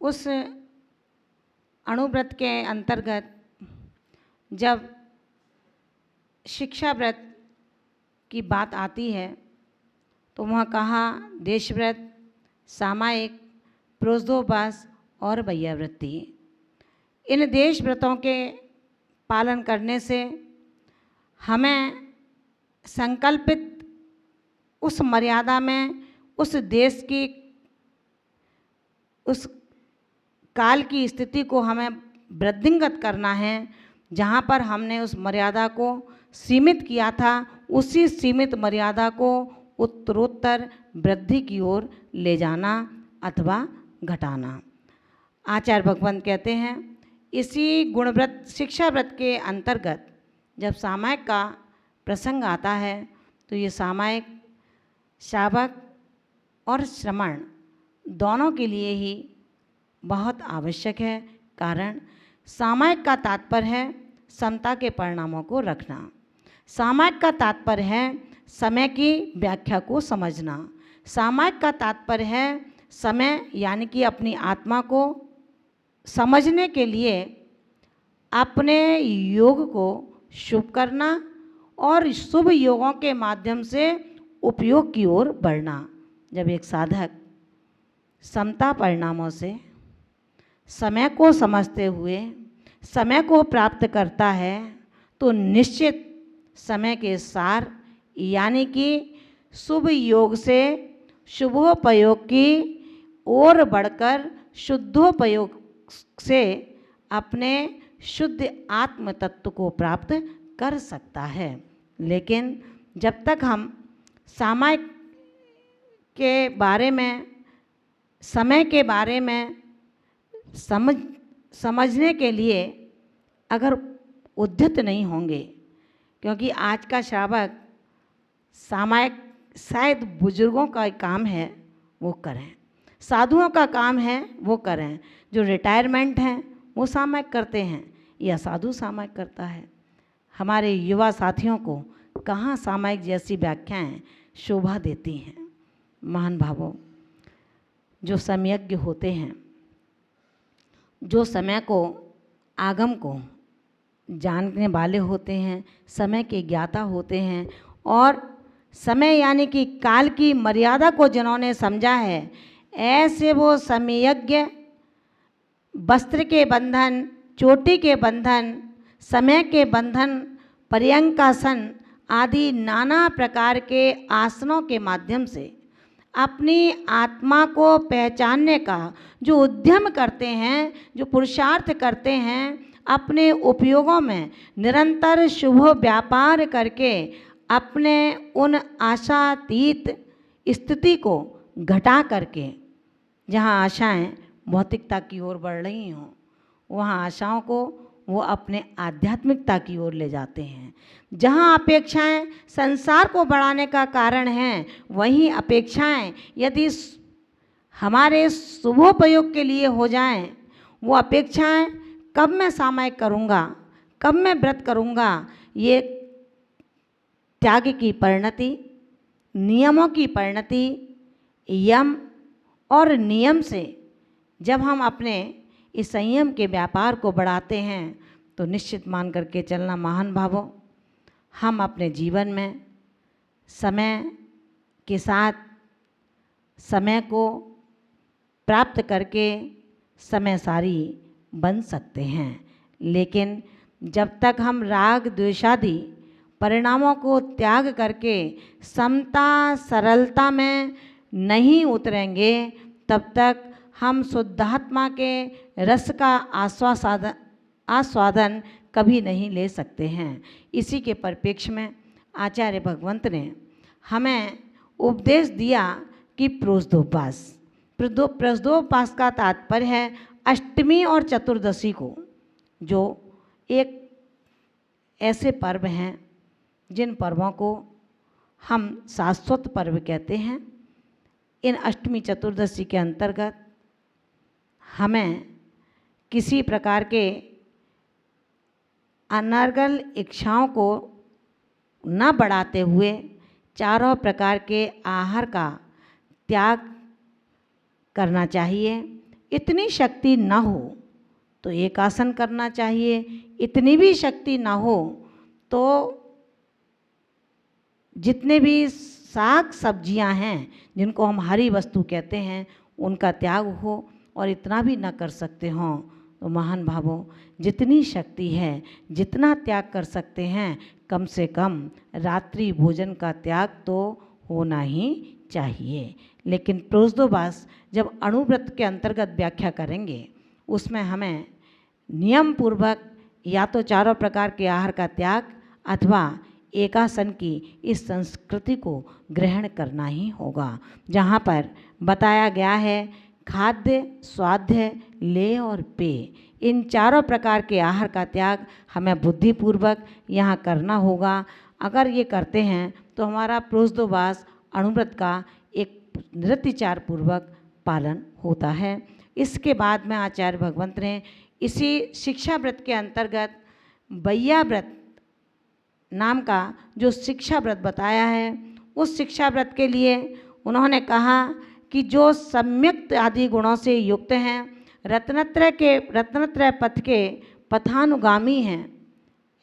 उस अणुव्रत के अंतर्गत जब शिक्षा व्रत की बात आती है तो वहाँ कहा देशव्रत, सामायिक, प्रोद्योपास और वैयावृत्ति। इन देश व्रतों के पालन करने से हमें संकल्पित उस मर्यादा में, उस देश की, उस काल की स्थिति को हमें वृद्धिंगत करना है। जहाँ पर हमने उस मर्यादा को सीमित किया था, उसी सीमित मर्यादा को उत्तरोत्तर वृद्धि की ओर ले जाना अथवा घटाना। आचार्य भगवंत कहते हैं इसी गुणव्रत, शिक्षा व्रत के अंतर्गत जब सामायिक का प्रसंग आता है तो ये सामायिक श्रावक और श्रमण दोनों के लिए ही बहुत आवश्यक है। कारण सामायिक का तात्पर्य है समता के परिणामों को रखना। सामायिक का तात्पर्य है समय की व्याख्या को समझना। सामायिक का तात्पर्य है समय यानी कि अपनी आत्मा को समझने के लिए अपने योग को शुभ करना और शुभ योगों के माध्यम से उपयोग की ओर बढ़ना। जब एक साधक समता परिणामों से समय को समझते हुए समय को प्राप्त करता है तो निश्चित समय के सार यानी कि शुभ योग से शुभोपयोग की ओर बढ़कर शुद्धोपयोग से अपने शुद्ध आत्म तत्व को प्राप्त कर सकता है। लेकिन जब तक हम सामायिक के बारे में, समय के बारे में समझने के लिए अगर उद्यत नहीं होंगे, क्योंकि आज का श्रावक सामायिक शायद बुजुर्गों का काम है वो करें, साधुओं का काम है वो करें, जो रिटायरमेंट हैं वो सामायिक करते हैं या साधु सामायिक करता है। हमारे युवा साथियों को कहाँ सामायिक जैसी व्याख्याएं शोभा देती हैं। महान भावों, जो सम्यज्ञ होते हैं, जो समय को, आगम को जानने वाले होते हैं, समय के ज्ञाता होते हैं और समय यानी कि काल की मर्यादा को जिन्होंने समझा है, ऐसे वो सम्यज्ञ वस्त्र के बंधन, चोटी के बंधन, समय के बंधन, पर्यंकासन आदि नाना प्रकार के आसनों के माध्यम से अपनी आत्मा को पहचानने का जो उद्यम करते हैं, जो पुरुषार्थ करते हैं, अपने उपयोगों में निरंतर शुभ व्यापार करके अपने उन आशातीत स्थिति को घटा करके, जहाँ आशाएं भौतिकता की ओर बढ़ रही हों, वहाँ आशाओं को वो अपने आध्यात्मिकता की ओर ले जाते हैं। जहाँ अपेक्षाएं संसार को बढ़ाने का कारण हैं, वहीं अपेक्षाएं यदि हमारे शुभोपयोग के लिए हो जाएं, वो अपेक्षाएं कब मैं सामायिक करूँगा, कब मैं व्रत करूँगा, ये त्याग की परिणति, नियमों की परिणति, यम और नियम से जब हम अपने इस संयम के व्यापार को बढ़ाते हैं तो निश्चित मान करके चलना महान भावों, हम अपने जीवन में समय के साथ समय को प्राप्त करके समयसारी बन सकते हैं। लेकिन जब तक हम राग द्वेषादि परिणामों को त्याग करके समता सरलता में नहीं उतरेंगे, तब तक हम शुद्धात्मा के रस का आस्वादन कभी नहीं ले सकते हैं। इसी के परिप्रेक्ष्य में आचार्य भगवंत ने हमें उपदेश दिया कि प्रदोपास का तात्पर्य है अष्टमी और चतुर्दशी को, जो एक ऐसे पर्व हैं जिन पर्वों को हम शाश्वत पर्व कहते हैं। इन अष्टमी चतुर्दशी के अंतर्गत हमें किसी प्रकार के अनर्गल इच्छाओं को न बढ़ाते हुए चारों प्रकार के आहार का त्याग करना चाहिए। इतनी शक्ति ना हो तो एक आसन करना चाहिए, इतनी भी शक्ति ना हो तो जितने भी साग सब्जियां हैं जिनको हम हरी वस्तु कहते हैं उनका त्याग हो, और इतना भी ना कर सकते हों तो महान भावों जितनी शक्ति है, जितना त्याग कर सकते हैं, कम से कम रात्रि भोजन का त्याग तो होना ही चाहिए। लेकिन प्रोद्योबास जब अणुव्रत के अंतर्गत व्याख्या करेंगे उसमें हमें नियम पूर्वक या तो चारों प्रकार के आहार का त्याग अथवा एकासन की इस संस्कृति को ग्रहण करना ही होगा, जहाँ पर बताया गया है खाद्य, स्वाध्य, लेह और पेय, इन चारों प्रकार के आहार का त्याग हमें बुद्धिपूर्वक यहाँ करना होगा। अगर ये करते हैं तो हमारा प्रोद्योबास अणुव्रत का एक निरतिचार पूर्वक पालन होता है। इसके बाद में आचार्य भगवंत ने इसी शिक्षा व्रत के अंतर्गत बैया व्रत नाम का जो शिक्षा व्रत बताया है, उस शिक्षा व्रत के लिए उन्होंने कहा कि जो सम्यक आदि गुणों से युक्त हैं, रत्नत्रय पथ के पथानुगामी हैं,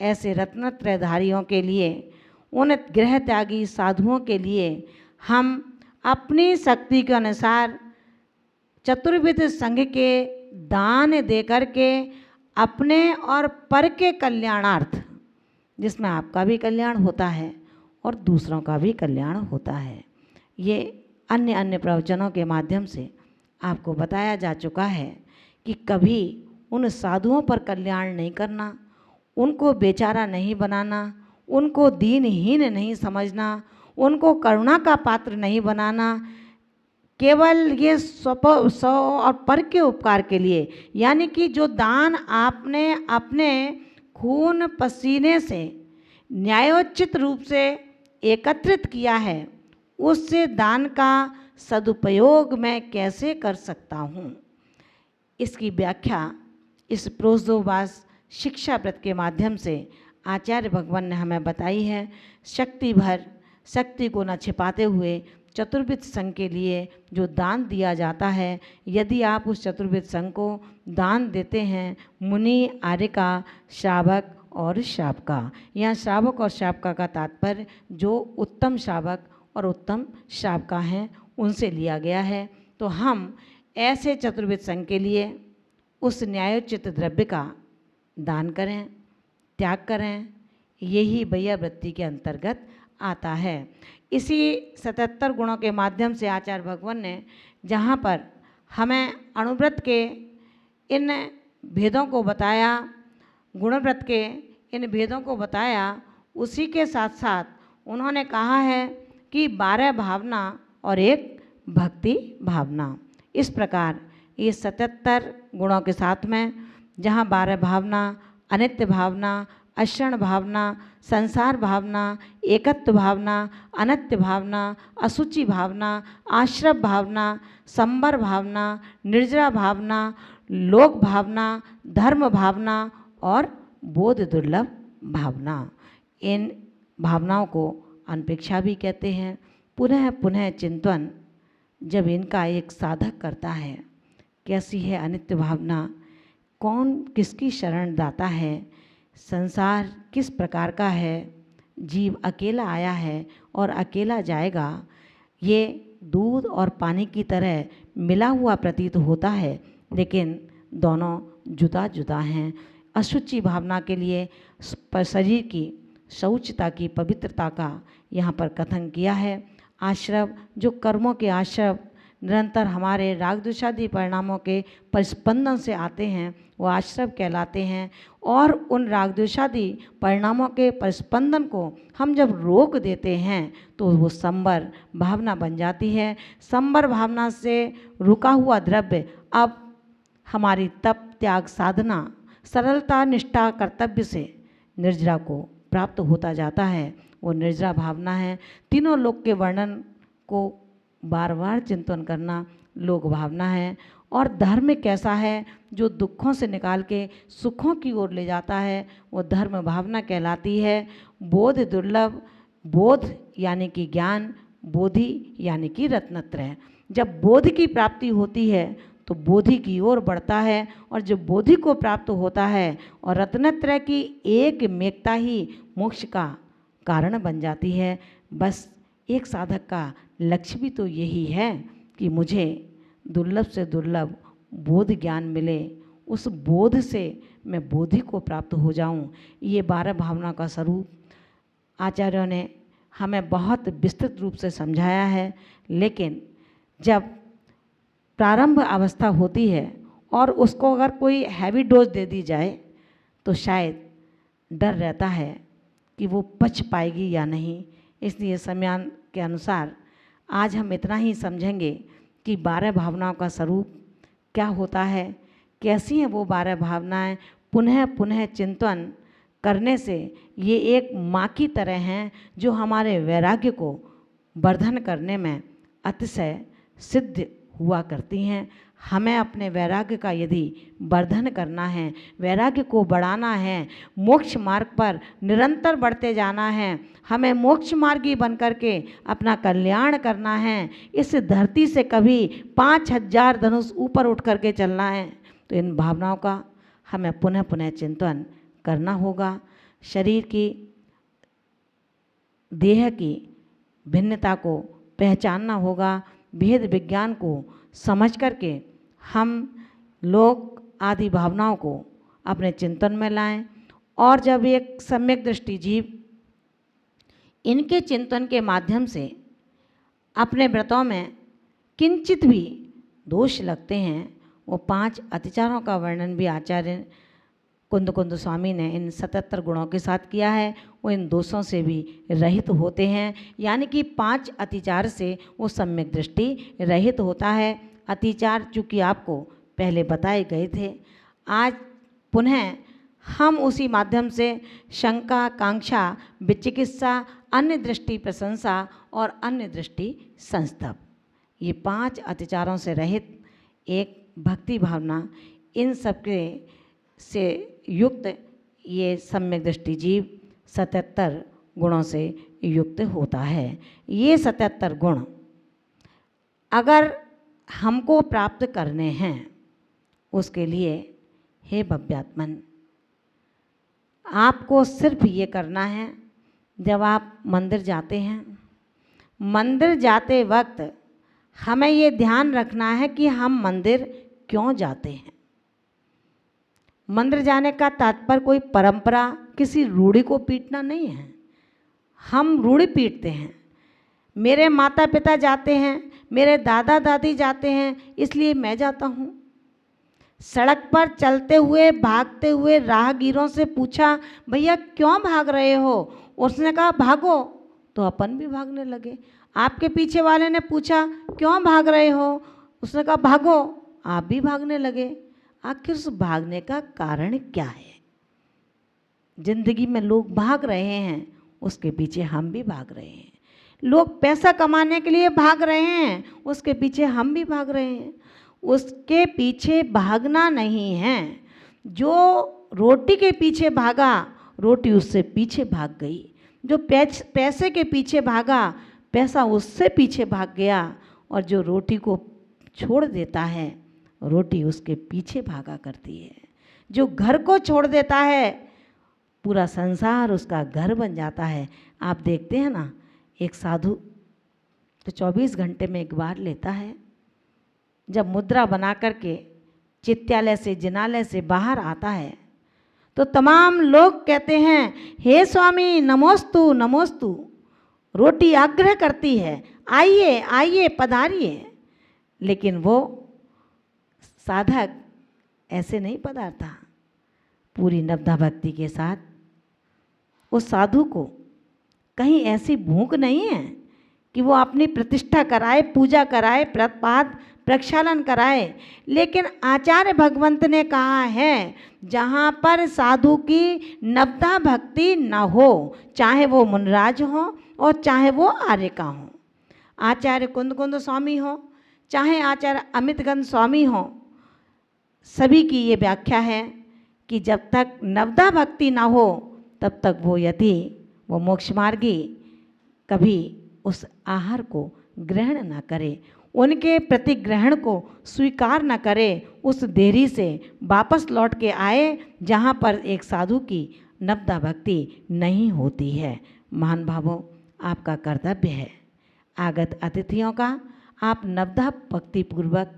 ऐसे रत्नत्रयधारियों के लिए, उन गृह त्यागी साधुओं के लिए हम अपनी शक्ति के अनुसार चतुर्विध संघ के दान देकर के अपने और पर के कल्याणार्थ, जिसमें आपका भी कल्याण होता है और दूसरों का भी कल्याण होता है, ये अन्य अन्य प्रवचनों के माध्यम से आपको बताया जा चुका है कि कभी उन साधुओं पर कल्याण नहीं करना, उनको बेचारा नहीं बनाना, उनको दीनहीन नहीं समझना, उनको करुणा का पात्र नहीं बनाना, केवल ये स्व और पर के उपकार के लिए, यानी कि जो दान आपने अपने खून पसीने से न्यायोचित रूप से एकत्रित किया है, उससे दान का सदुपयोग मैं कैसे कर सकता हूँ, इसकी व्याख्या इस प्रोद्योबास शिक्षा व्रत के माध्यम से आचार्य भगवान ने हमें बताई है। शक्ति भर शक्ति को न छिपाते हुए चतुर्विध संघ के लिए जो दान दिया जाता है, यदि आप उस चतुर्विध संघ को दान देते हैं, मुनि, आर्यका, श्रावक और श्रावका, यहाँ श्रावक और श्रावका का तात्पर्य जो उत्तम श्रावक और उत्तम श्रावका हैं उनसे लिया गया है। तो हम ऐसे चतुर्विध संघ के लिए उस न्यायोचित द्रव्य का दान करें, त्याग करें, यही बैया वृत्ति के अंतर्गत आता है। इसी 77 गुणों के माध्यम से आचार्य भगवान ने जहाँ पर हमें अणुव्रत के इन भेदों को बताया, गुणव्रत के इन भेदों को बताया, उसी के साथ साथ उन्होंने कहा है कि 12 भावना और एक भक्ति भावना, इस प्रकार ये 77 गुणों के साथ में जहाँ 12 भावना, अनित्य भावना, अक्षण भावना, संसार भावना, एकत्व भावना, अनित्य भावना, अशुचि भावना, आश्रव भावना, संबर भावना, निर्जरा भावना, लोक भावना, धर्म भावना और बोध दुर्लभ भावना, इन भावनाओं को अनपेक्षा भी कहते हैं। पुनः पुनः चिंतन जब इनका एक साधक करता है, कैसी है अनित्य भावना, कौन किसकी शरण दाता है, संसार किस प्रकार का है, जीव अकेला आया है और अकेला जाएगा, ये दूध और पानी की तरह मिला हुआ प्रतीत होता है, लेकिन दोनों जुदा जुदा हैं। अशुचि भावना के लिए शरीर की शौचता की पवित्रता का यहाँ पर कथन किया है। आश्रव जो कर्मों के आश्रव निरंतर हमारे राग द्वेषादि परिणामों के परिस्पंदन से आते हैं, वो आश्रव कहलाते हैं। और उन राग द्वेषादि परिणामों के परिस्पंदन को हम जब रोक देते हैं तो वो संबर भावना बन जाती है। संबर भावना से रुका हुआ द्रव्य अब हमारी तप, त्याग, साधना, सरलता, निष्ठा, कर्तव्य से निर्जरा को प्राप्त होता जाता है, वो निर्जरा भावना है। तीनों लोक के वर्णन को बार बार चिंतन करना लोक भावना है। और धर्म कैसा है, जो दुखों से निकाल के सुखों की ओर ले जाता है, वो धर्म भावना कहलाती है। बोध दुर्लभ, बोध यानी कि ज्ञान, बोधि यानी कि रत्नत्रय। जब बोध की प्राप्ति होती है तो बोधि की ओर बढ़ता है, और जो बोधि को प्राप्त होता है और रत्नत्रय की एक मेकता ही मोक्ष का कारण बन जाती है। बस एक साधक का लक्ष्य भी तो यही है कि मुझे दुर्लभ से दुर्लभ बोध ज्ञान मिले, उस बोध से मैं बोधि को प्राप्त हो जाऊं। ये 12 भावनाओं का स्वरूप आचार्यों ने हमें बहुत विस्तृत रूप से समझाया है। लेकिन जब प्रारंभ अवस्था होती है और उसको अगर कोई हैवी डोज दे दी जाए तो शायद डर रहता है कि वो पच पाएगी या नहीं। इसलिए समयान के अनुसार आज हम इतना ही समझेंगे कि 12 भावनाओं का स्वरूप क्या होता है, कैसी हैं वो 12 भावनाएं। पुनः पुनः चिंतन करने से ये एक माँ की तरह हैं जो हमारे वैराग्य को वर्धन करने में अतिशय सिद्ध हुआ करती हैं। हमें अपने वैराग्य का यदि वर्धन करना है, वैराग्य को बढ़ाना है, मोक्ष मार्ग पर निरंतर बढ़ते जाना है, हमें मोक्ष मार्गी बन करके अपना कल्याण करना है, इस धरती से कभी 5000 धनुष ऊपर उठ करके चलना है, तो इन भावनाओं का हमें पुनः पुनः चिंतन करना होगा। शरीर की, देह की भिन्नता को पहचानना होगा, भेद विज्ञान को समझ करके हम लोग आदि भावनाओं को अपने चिंतन में लाएं। और जब एक सम्यक दृष्टि जीव इनके चिंतन के माध्यम से अपने व्रतों में किंचित भी दोष लगते हैं, वो 5 अतिचारों का वर्णन भी आचार्य कुंद स्वामी ने इन 77 गुणों के साथ किया है। वो इन दोषों से भी रहित होते हैं, यानी कि 5 अतिचार से वो सम्यक दृष्टि रहित होता है। अतिचार चूँकि आपको पहले बताए गए थे, आज पुनः हम उसी माध्यम से शंका, कांक्षा, विचिकित्सा, अन्य दृष्टि प्रशंसा और अन्य दृष्टि संस्तव, ये 5 अतिचारों से रहित एक भक्ति भावना, इन सबके से युक्त ये सम्यक दृष्टि जीव 77 गुणों से युक्त होता है। ये 77 गुण अगर हमको प्राप्त करने हैं, उसके लिए हे भव्यात्मन, आपको सिर्फ ये करना है, जब आप मंदिर जाते हैं, मंदिर जाते वक्त हमें ये ध्यान रखना है कि हम मंदिर क्यों जाते हैं। मंदिर जाने का तात्पर्य कोई परंपरा, किसी रूढ़ी को पीटना नहीं है। हम रूढ़ी पीटते हैं, मेरे माता पिता जाते हैं, मेरे दादा दादी जाते हैं, इसलिए मैं जाता हूँ। सड़क पर चलते हुए, भागते हुए राहगीरों से पूछा, भैया क्यों भाग रहे हो? उसने कहा भागो, तो अपन भी भागने लगे। आपके पीछे वाले ने पूछा क्यों भाग रहे हो? उसने कहा भागो, आप भी भागने लगे। आखिर उस भागने का कारण क्या है? जिंदगी में लोग भाग रहे हैं, उसके पीछे हम भी भाग रहे हैं। लोग पैसा कमाने के लिए भाग रहे हैं, उसके पीछे हम भी भाग रहे हैं। उसके पीछे भागना नहीं है, जो रोटी के पीछे भागा, रोटी उससे पीछे भाग गई। जो पैसे के पीछे भागा, पैसा उससे पीछे भाग गया। और जो रोटी को छोड़ देता है, रोटी उसके पीछे भागा करती है। जो घर को छोड़ देता है, पूरा संसार उसका घर बन जाता है। आप देखते हैं ना, एक साधु तो 24 घंटे में एक बार लेता है। जब मुद्रा बना करके चित्यालय से, जिनालय से बाहर आता है, तो तमाम लोग कहते हैं, हे स्वामी नमोस्तु नमोस्तु। रोटी आग्रह करती है, आइए आइए पधारिए। लेकिन वो साधक ऐसे नहीं पधारता। पूरी नवधा भक्ति के साथ उस साधु को कहीं ऐसी भूख नहीं है कि वो अपनी प्रतिष्ठा कराए, पूजा कराए, प्रपाद प्रक्षालन कराए। लेकिन आचार्य भगवंत ने कहा है, जहाँ पर साधु की नवधा भक्ति न हो, चाहे वो मुनराज हो और चाहे वो आर्यका हो, आचार्य कुंद स्वामी हो, चाहे आचार्य अमितगंध स्वामी हो, सभी की ये व्याख्या है कि जब तक नवधा भक्ति ना हो, तब तक वो यदि वो मोक्ष मार्गी कभी उस आहार को ग्रहण ना करे। उनके प्रतिग्रहण को स्वीकार न करे, उस देरी से वापस लौट के आए जहाँ पर एक साधु की नवदा भक्ति नहीं होती है। महान भावों, आपका कर्तव्य है आगत अतिथियों का आप नवदा भक्ति पूर्वक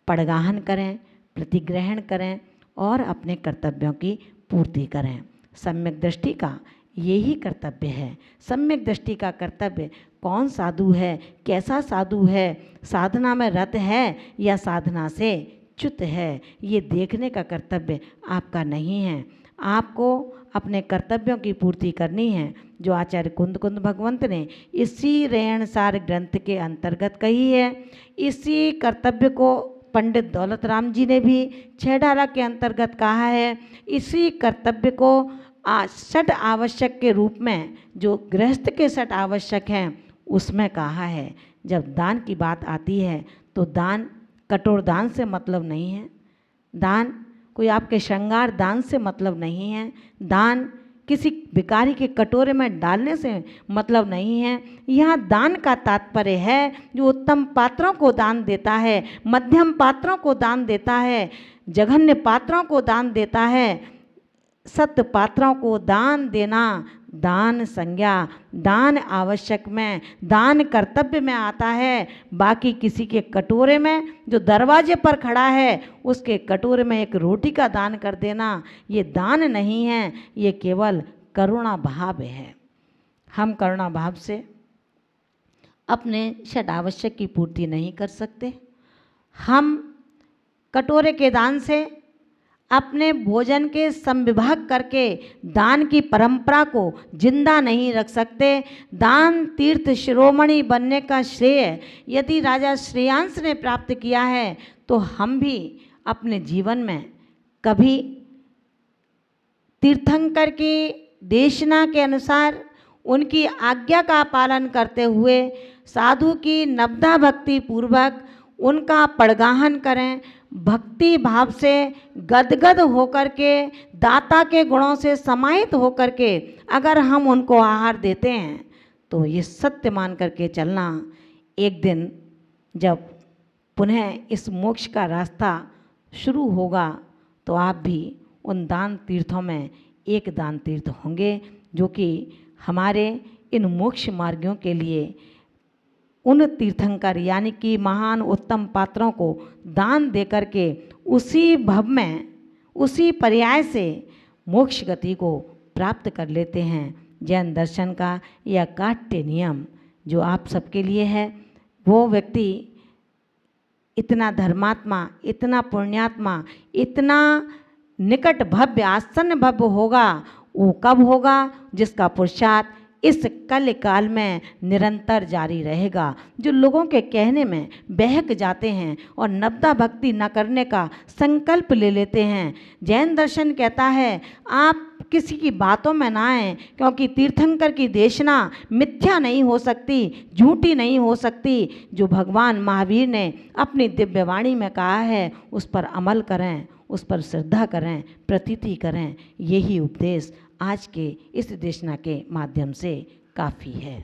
पड़गाहन करें, प्रतिग्रहण करें और अपने कर्तव्यों की पूर्ति करें। सम्यक दृष्टि का यही कर्तव्य है। सम्यक दृष्टि का कर्तव्य कौन साधु है, कैसा साधु है, साधना में रत है या साधना से च्युत है, ये देखने का कर्तव्य आपका नहीं है। आपको अपने कर्तव्यों की पूर्ति करनी है जो आचार्य कुंद कुंद भगवंत ने इसी रेणसार ग्रंथ के अंतर्गत कही है। इसी कर्तव्य को पंडित दौलत राम जी ने भी 6 के अंतर्गत कहा है। इसी कर्तव्य को षट आवश्यक के रूप में जो गृहस्थ के षट आवश्यक हैं उसमें कहा है। जब दान की बात आती है तो दान कठोर दान से मतलब नहीं है, दान कोई आपके श्रृंगार दान से मतलब नहीं है, दान किसी भिखारी के कटोरे में डालने से मतलब नहीं है। यहाँ दान का तात्पर्य है जो उत्तम पात्रों को दान देता है, मध्यम पात्रों को दान देता है, जघन्य पात्रों को दान देता है, सत्य पात्रों को दान देना दान संज्ञा, दान आवश्यक में, दान कर्तव्य में आता है। बाकी किसी के कटोरे में जो दरवाजे पर खड़ा है उसके कटोरे में एक रोटी का दान कर देना ये दान नहीं है, ये केवल करुणा भाव है। हम करुणा भाव से अपने षट आवश्यक की पूर्ति नहीं कर सकते। हम कटोरे के दान से अपने भोजन के समविभाग करके दान की परंपरा को जिंदा नहीं रख सकते। दान तीर्थ शिरोमणि बनने का श्रेय यदि राजा श्रेयांश ने प्राप्त किया है तो हम भी अपने जीवन में कभी तीर्थंकर की देशना के अनुसार उनकी आज्ञा का पालन करते हुए साधु की नवदा भक्ति पूर्वक उनका पड़गाहन करें, भक्ति भाव से गदगद होकर के दाता के गुणों से समाहित होकर के अगर हम उनको आहार देते हैं तो ये सत्य मान करके चलना, एक दिन जब पुनः इस मोक्ष का रास्ता शुरू होगा तो आप भी उन दान तीर्थों में एक दान तीर्थ होंगे जो कि हमारे इन मोक्ष मार्गियों के लिए उन तीर्थंकर यानी कि महान उत्तम पात्रों को दान दे करके उसी भव में उसी पर्याय से मोक्ष गति को प्राप्त कर लेते हैं। जैन दर्शन का यह काट्य नियम जो आप सबके लिए है, वो व्यक्ति इतना धर्मात्मा, इतना पुण्यात्मा, इतना निकट भव्य आसन्न भव्य होगा, वो कब होगा? जिसका पुरुषार्थ इस कल काल में निरंतर जारी रहेगा। जो लोगों के कहने में बहक जाते हैं और नवदा भक्ति न करने का संकल्प ले लेते हैं। जैन दर्शन कहता है आप किसी की बातों में ना आएँ, क्योंकि तीर्थंकर की देशना मिथ्या नहीं हो सकती, झूठी नहीं हो सकती। जो भगवान महावीर ने अपनी दिव्यवाणी में कहा है उस पर अमल करें, उस पर श्रद्धा करें, प्रतीति करें। यही उपदेश आज के इस देशना के माध्यम से काफ़ी है।